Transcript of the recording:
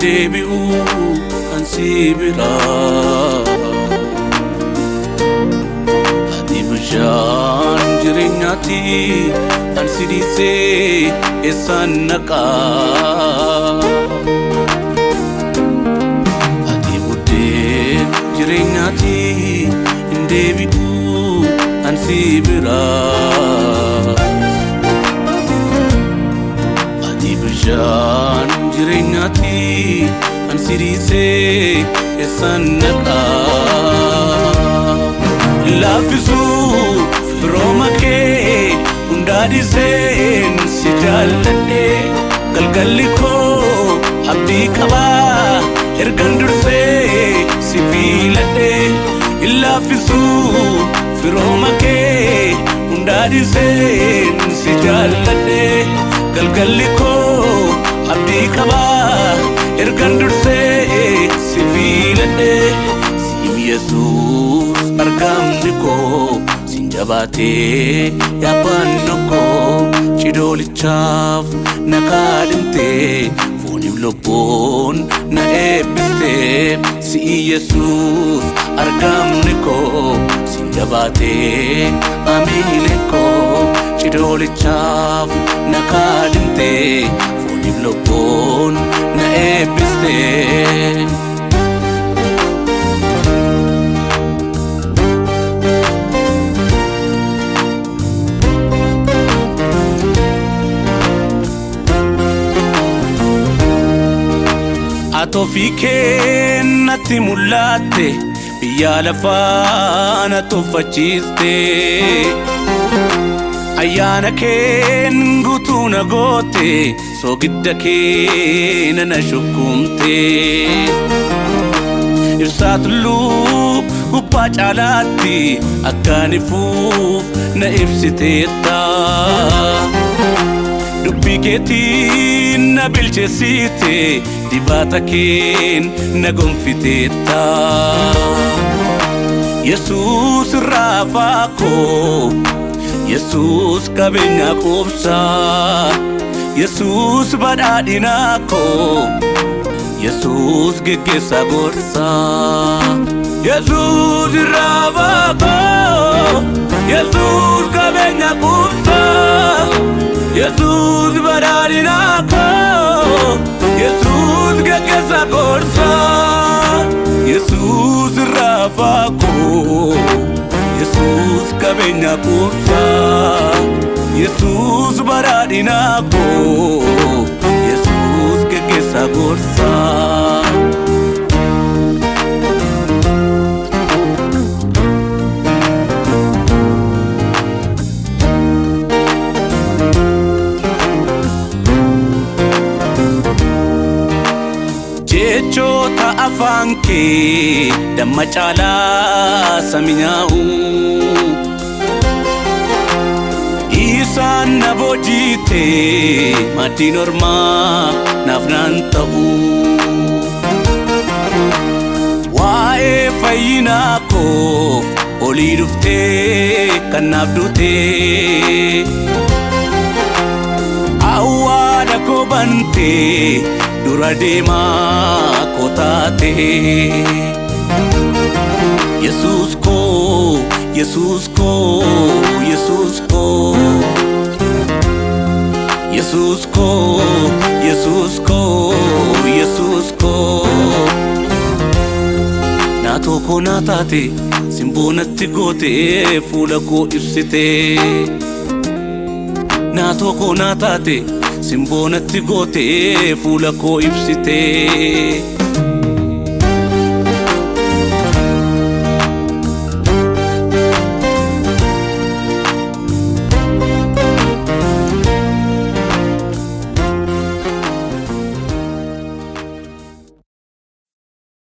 deebi'u ansi bira ati bishaan jireenyaati ansi dhiisee eessaan naqaa ati buddeen jireenyaati deebi'u ansi bira ati bishaan jireenyaati ansi dhiisee eessaan naqaa laafisu firooma kee hundaa dhiiseen si jaalladhe galgalli koo abdii qabaa ergan dursee si filadhe laafisu firooma kee hundaa dhiiseen si jaalladhe galgalli koo abdii qabaa ergan dursee si filadhe siim Yesuus argamni koo sin jabaatee yaabbanno koo cidhoolichaaf na kaadhimtee fooniif lubbuun na eebbistee si'i Yesuus argamni koo sin jabaatee amiileen koo cidhoolichaaf na kaadhimtee fooniif lubbuun na eebbistee Atofii kennatti mul'atte biyya lafaa na tuffachiiste ayyaana keen guutuu na goote soogidda kee na shukkumte ibsaa tulluu gubbaa caalaatti akkaan ifuuf na ibsiteetta dubbii keetiin na bilcheessite dibaata keen na gonfiteetta Yesuus raafaa koo Yesuus qabeenya qubsaa Yesuus badhaadhinaa koo Yesuus geggeessaa gorsaa Yesuus raafaa koo Yesuus qabeenya qubsaa Yesuus badhaadhinaa koo Yesuus geggeessaa gorsaa Yesuus raafaa koo Yesuus qabeenya qubsaa Yesuus badhaadhinaa koo Yesuus geggeessaa gorsaa jechoota afaan kee damma caalaa saminyaa'u isaan na boojiite maddiin ormaa naaf naan ta'u waa'ee fayyinaa koo olii dhuftee kan naaf duutee awwaala koo bantee dura deemaa koo taate Yesuus koo Yesuus koo Yesuus koo Yesuus koo Yesuus koo Yesuus koo naatoo koo naa taate simboo natti goote fuula koo ibsite naatoo koo naa taate simboo natti goote fuula koo ibsite